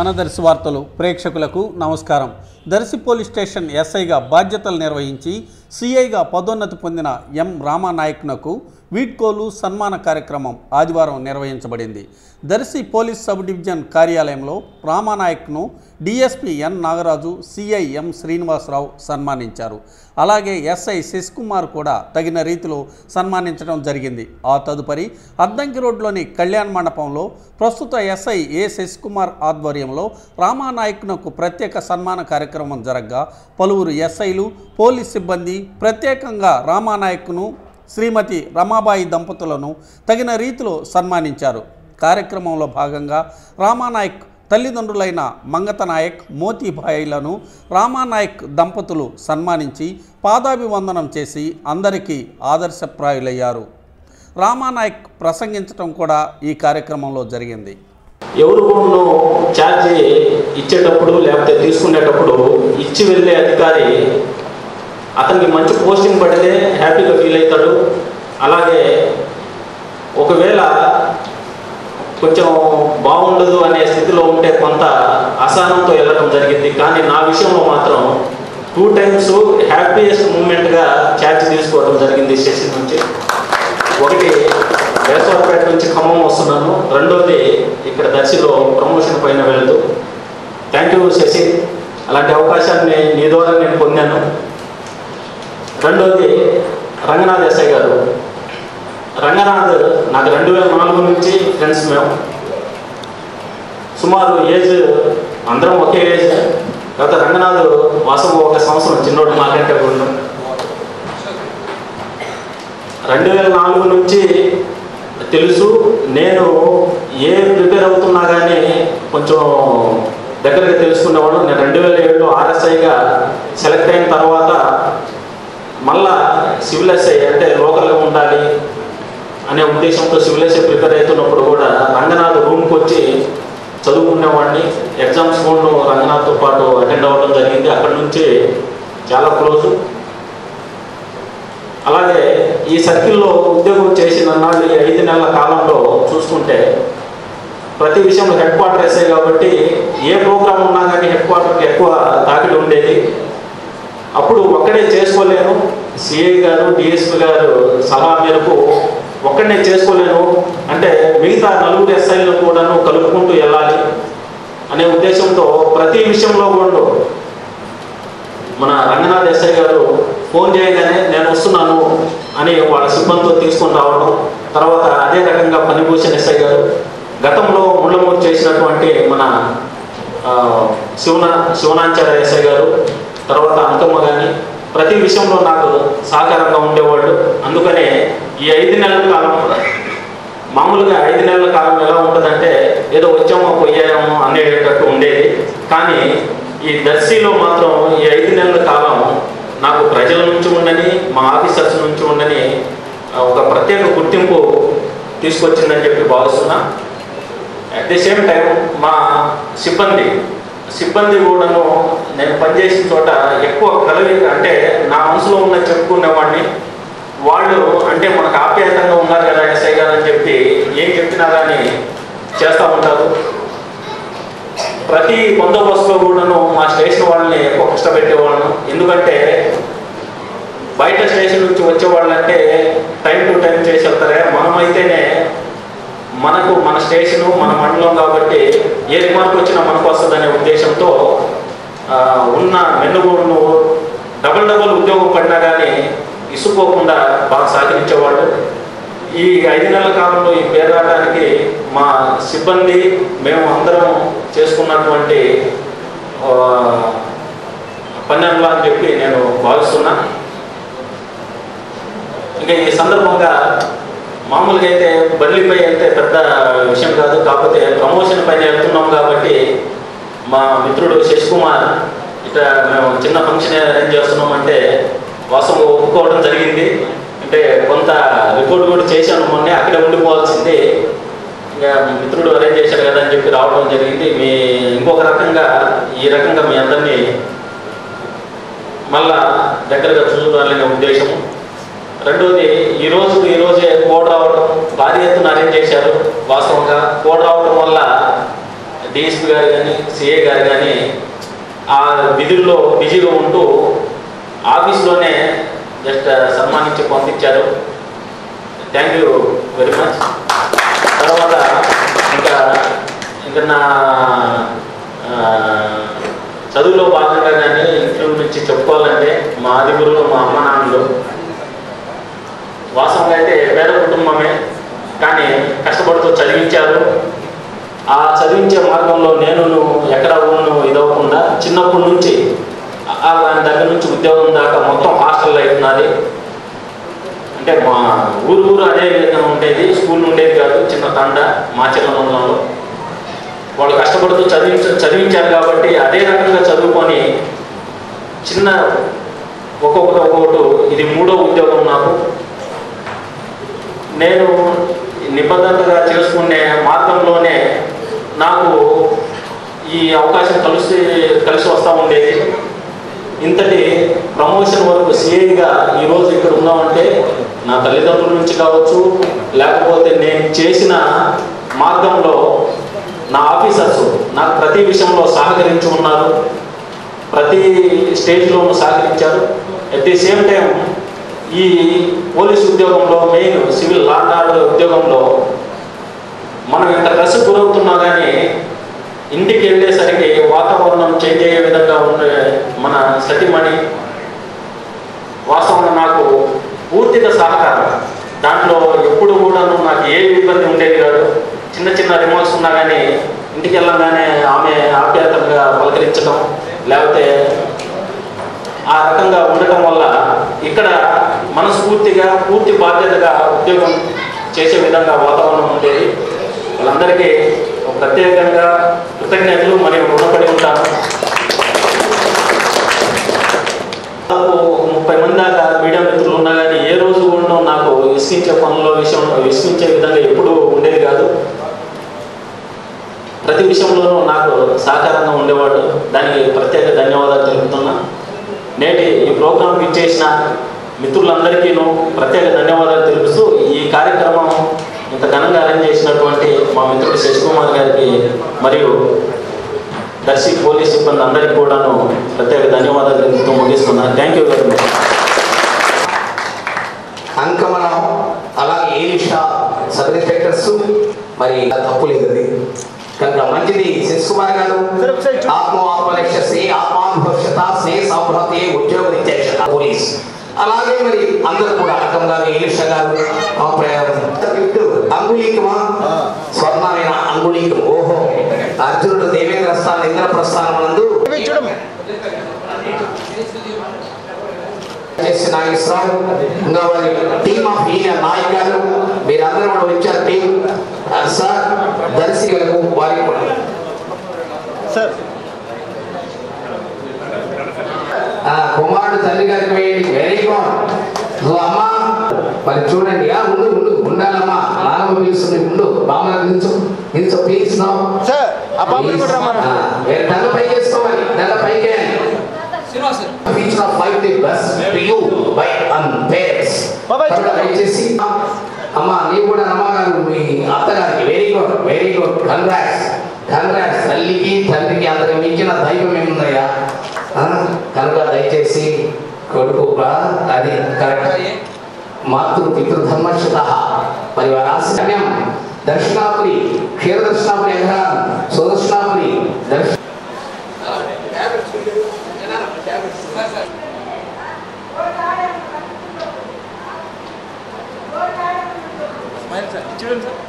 మన దర్శి వార్తలు ప్రేక్షకులకు నమస్కారం. దర్శి పోలీస్ స్టేషన్ ఎస్ఐగా బాధ్యతలు నిర్వహించి సిఐగా పదోన్నతి పొందిన ఎం రామానాయక్నకు వీడ్కోలు సన్మాన కార్యక్రమం ఆదివారం నిర్వహించబడింది. దర్శి పోలీస్ సబ్ డివిజన్ కార్యాలయంలో రామానాయక్ను DSP N Nagaraju, CI M Srinivasarao సన్మానించారు. అలాగే ఎస్ఐ శశికుమార్ కూడా తగిన రీతిలో సన్మానించడం జరిగింది. ఆ తదుపరి అద్దంకి రోడ్లోని కళ్యాణ మండపంలో ప్రస్తుత ఎస్ఐ ఏ శశికుమార్ ఆధ్వర్యంలో రామానాయక్నకు ప్రత్యేక సన్మాన కార్యక్రమం జరగగా పలువురు ఎస్ఐలు, పోలీస్ సిబ్బంది ప్రత్యేకంగా రామానాయక్ను, శ్రీమతి రమాబాయి దంపతులను తగిన రీతిలో సన్మానించారు. కార్యక్రమంలో భాగంగా రామానాయక్ తల్లిదండ్రులైన మంగత నాయక్, మోతీబాయిలను రామానాయక్ దంపతులు సన్మానించి పాదాభివందనం చేసి అందరికీ ఆదర్శప్రాయులయ్యారు. రామానాయక్ ప్రసంగించడం కూడా ఈ కార్యక్రమంలో జరిగింది. ఎవరు ఛార్జ్ ఇచ్చేటప్పుడు లేకపోతే తీసుకునేటప్పుడు ఇచ్చి వెళ్ళే అధికారి అతనికి మంచి పోస్టింగ్ పడితే హ్యాపీగా ఫీల్ అవుతాడు. అలాగే ఒకవేళ కొంచెం బాగుండదు అనే స్థితిలో ఉంటే కొంత అసహనంతో వెళ్ళడం జరిగింది. కానీ నా విషయంలో మాత్రం 2 times హ్యాపీయెస్ట్ మూమెంట్గా ఛార్జ్ తీసుకోవడం జరిగింది స్టేషన్ నుంచి. ఒకటి వేసవరపేట నుంచి ఖమ్మం వస్తున్నాను, రెండోది ఇక్కడ దర్శిలో ప్రమోషన్ పైన వెళుతూ. థ్యాంక్ యూ శశి, అలాంటి అవకాశాన్ని నీ ద్వారా నేను పొందాను. రెండోది రంగనాథ్ ఎస్ఐ గారు. రంగనాథ్ నాకు 2004 నుంచి ఫ్రెండ్స్. మేము సుమారు ఏజ్ అందరం ఒకే ఏజ్. తర్వాత రంగనాథ్ వాస్తవం 1 సంవత్సరం చిన్నోడు మాకంటే కూడా. 2004 నుంచి తెలుసు. నేను ఏ ప్రిపేర్ అవుతున్నా కానీ కొంచెం దగ్గరగా తెలుసుకునేవాడు. నేను 2007లో RSIగా సెలెక్ట్ అయిన తర్వాత మళ్ళా సివిల్ ఎస్ఐ అంటే లోకల్గా ఉండాలి అనే ఉద్దేశంతో సివిల్ ఎస్ఐ ప్రిపేర్ అవుతున్నప్పుడు కూడా రంగనాథ్ రూమ్కి వచ్చి చదువుకునేవాడిని. ఎగ్జామ్స్ కూడా రంగనాథ్తో పాటు అటెండ్ అవ్వడం జరిగింది. అక్కడి నుంచి చాలా క్లోజు. అలాగే ఈ సర్కిల్లో ఉద్యోగం చేసిన నాడు 5 నెలల కాలంలో చూసుకుంటే ప్రతి విషయంలో హెడ్ క్వార్టర్ ఎస్ఐ కాబట్టి ఏ ప్రోగ్రామ్ ఉన్నా కానీ హెడ్ క్వార్టర్కి ఎక్కువ తాకిడి ఉండేది. అప్పుడు ఒక్కడే చేసుకోలేను, సిఐ గారు, డిఎస్పీ గారు సలహా మేరకు ఒక్కడే చేసుకోలేను అంటే మిగతా 4 ఎస్ఐలను కూడాను కలుపుకుంటూ వెళ్ళాలి అనే ఉద్దేశంతో ప్రతి విషయంలో కూడా మన రంగనాథ్ ఎస్ఐ గారు ఫోన్ చేయగానే నేను వస్తున్నాను అని వాళ్ళ సిబ్బందితో తీసుకొని రావడం. తర్వాత అదే రకంగా పనిభూషణ్ ఎస్ఐ గారు గతంలో ముళ్ళమూరు చేసినటువంటి మన శివనాచార్య ఎస్ఐ గారు, తర్వాత అంకమ్మ కానీ ప్రతి విషయంలో నాకు సహకారంగా ఉండేవాళ్ళు. అందుకనే ఈ 5 నెలల కాలం, మామూలుగా 5 నెలల కాలం ఎలా ఉంటుందంటే ఏదో వచ్చామో పోయామో అనేటట్టు ఉండేది. కానీ ఈ దర్శిలో మాత్రం ఈ 5 నెలల కాలం నాకు ప్రజల నుంచి ఉండని, మా ఆఫీసర్స్ నుంచి ఉండని ఒక ప్రత్యేక గుర్తింపు తీసుకొచ్చిందని చెప్పి భావిస్తున్నా. అట్ ది సేమ్ టైం మా సిబ్బంది కూడాను నేను పనిచేసిన చోట ఎక్కువ కలవి అంటే నా మనసులో ఉన్న చెప్పుకునేవాడిని. వాళ్ళు అంటే మనకు ఆప్యాయంగా ఉన్నారు కదా ఎస్ఐ గారు అని చెప్పి ఏం చెప్పినా కానీ చేస్తూ ఉంటారు. ప్రతి బందోబస్తులో కూడాను మా స్టేషన్ వాళ్ళని ఎక్కువ కష్టపెట్టేవాళ్ళను. ఎందుకంటే బయట స్టేషన్ నుంచి వచ్చేవాళ్ళంటే టైం టు టైం చేసి వెళ్తారే, మనమైతేనే మనకు మన స్టేషను మన మండలం కాబట్టి ఏ రిమార్క్ వచ్చినా మనకు వస్తుందనే ఉద్దేశంతో ఉన్న మెన్నుగోడును డబుల్ ఉద్యోగం పడినా కానీ ఇసుకోకుండా బాగా సహకరించేవాళ్ళు. ఈ 5 నెలల కాలంలో ఈ పేరు రావడానికి మా సిబ్బంది మేము అందరం చేసుకున్నటువంటి పన్నెండులా అని చెప్పి నేను భావిస్తున్నా. ఇంకా ఈ సందర్భంగా మామూలుగా అయితే బదిలీపై అయితే పెద్ద విషయం కాదు, కాకపోతే ప్రమోషన్ పైన వెళ్తున్నాం కాబట్టి మా మిత్రుడు శశికుమార్ ఇట్లా మేము చిన్న ఫంక్షన్ అరేంజ్ చేస్తున్నామంటే వాస్తవంగా ఒప్పుకోవడం జరిగింది. అంటే కొంత రిపోర్ట్ కూడా చేశాను మొన్నే, అక్కడే ఉండిపోవాల్సింది. ఇంకా మిత్రుడు అరేంజ్ చేశాడు కదా అని చెప్పి రావడం జరిగింది. ఇంకొక రకంగా ఈ రకంగా మీ అందరినీ మళ్ళా దగ్గరగా చూడాలనే ఉద్దేశము. రెండోది ఈరోజే కోడ్ రావడం, భారీ ఎత్తున అరేంజ్ చేశారు. వాస్తవంగా కోడ్ రావడం వల్ల డిఎస్పీ గారు కానీ సిఐ గారు కానీ ఆ విధుల్లో బిజీగా ఉంటూ ఆఫీస్లోనే జస్ట్ సన్మానించి పంపించారు. Thank you very much. తర్వాత ఇంకా నా చదువులో భాగంగా కానీ ఇంట్లో నుంచి చెప్పుకోవాలంటే మా ఆది గురువులు మా అమ్మ నాన్నలు వాస్తవంగా అయితే పేద కుటుంబమే, కానీ కష్టపడుతూ చదివించారు. ఆ చదివించే మార్గంలో నేను ఎక్కడ ఊను ఇదవ్వకుండా చిన్నప్పటి నుంచి దాని దగ్గర నుంచి ఉద్యోగం దాకా మొత్తం హాస్టల్ లైఫ్ నాది. అంటే మా ఊరు అదే విధంగా ఉండేది, స్కూల్ ఉండేది కాదు, చిన్న తండ మా చిన్నమండలంలో. వాళ్ళు కష్టపడుతూ చదివించారు కాబట్టి అదే రకంగా చదువుకొని చిన్న ఒక్కొక్కటి ఇది 3వ ఉద్యోగం నాకు. నేను నిబద్ధతగా చేసుకునే మార్గంలోనే నాకు ఈ అవకాశం కలిసి వస్తూ ఉండేది. ఇంతటి ప్రమోషన్ వరకు సిఐగా ఈరోజు ఇక్కడ ఉన్నామంటే నా తల్లిదండ్రుల నుంచి కావచ్చు, లేకపోతే నేను చేసిన మార్గంలో నా ఆఫీసర్స్ నాకు ప్రతి విషయంలో సహకరించి ఉన్నారు, ప్రతి స్టేజ్లోనూ సహకరించారు. అట్ ది సేమ్ టైం ఈ పోలీసు ఉద్యోగంలో, main civil law and order ఉద్యోగంలో మనం ఇంత కసి గురవుతున్నా కానీ ఇంటికి వెళ్ళేసరికి వాతావరణం చేంజ్ అయ్యే విధంగా ఉండే మన సతీమణి వాస్తవంగా నాకు పూర్తిగా సహకారం. దాంట్లో ఎప్పుడు కూడాను నాకు ఏ ఇబ్బంది ఉండేది కాదు. చిన్న రిమార్క్స్ ఉన్నా కానీ ఇంటికి వెళ్ళగానే ఆమె ఆప్యాయతగా పలకరించడం, లేకపోతే ఆ రకంగా ఉండటం వల్ల ఇక్కడ మనస్ఫూర్తిగా పూర్తి బాధ్యతగా ఉద్యోగం చేసే విధంగా వాతావరణం ఉండేది. వాళ్ళందరికీ ప్రత్యేకంగా కృతజ్ఞతలు మరియు రుణపడి ఉంటాను. నాకు 30 మంది దాకా మీడియా మిత్రులు ఉన్నా కానీ ఏ రోజు కూడా నాకు విసిగించే విధంగా ఎప్పుడూ ఉండేది కాదు. ప్రతి విషయంలోనూ నాకు సహకారంగా ఉండేవాడు. దానికి ప్రత్యేక ధన్యవాదాలు తెలుపుతున్నా. నేటి ఈ ప్రోగ్రాంకి ఇచ్చేసిన మిత్రులందరికీ ప్రత్యేక ధన్యవాదాలు తెలుపుతూ ఈ కార్యక్రమం ఇంత ఘనంగా అరేంజ్ చేసినటువంటి మా మిత్రుడు శశికుమార్ గారికి మరియు దర్శి పోలీస్ సిబ్బంది అందరికీ కూడాను ప్రత్యేక ధన్యవాదాలు తెలుపుతూ ముగిస్తున్నాను. Thank you very much. అంకమనం అలాగే ఏలిషా సబ్ ఇన్స్పెక్టర్స్ మరి తప్పు లేదు అది కనుక మంచిది. శశికుమార్ గారు ఆత్మనిష్ట ఆత్మానుభవత స్నేహ సౌభ్రతే ఉద్యోగ నిత్యక్షత పోలీస్. అలాగే మరి అందరూ కూడా అక్కం గారు, ఏలిషా గారు, అంగుళీకమా స్వర్ణమైన అంగుళీకం. ఓహో, అర్జునుడు దేవేంద్ర స్థానం ఇంద్రప్రస్థానం నందు నాగేశ్వరరావు ఇంకా వారి టీమ్ ఆఫ్ నాయక్ గారు మీరందరూ కూడా వచ్చారు. టీం సార్ దర్శకులకు వారికి కూడా సార్ కుమారుడు తల్లి గారికి వేయండి. Very good. నువ్వు అమ్మా మరి చూడండి, ఉండాలమ్మా, నాన్నమ్మ పిలుస్తుంది, నిల్చో ప్లీజ్. దండ పై చేసుకోవాలి, దండ పైకి. దయచేసి అమ్మా నీవు కూడా అమ్మగారు మీ అత్తగారికి వెరీ గుడ్ కంగ్రాట్స్. తల్లికి తండ్రికి అంతకు మించిన దైవం ఏముందయ్యా కనుక దయచేసి కొడుకు అది కరెక్ట్. మాతృ పితృధర్మశత మరి వారి ఆశ్రమ్యం దర్శనాపురి క్షీరదర్శనాపురి సుదర్శనాపురి చూడండి సార్.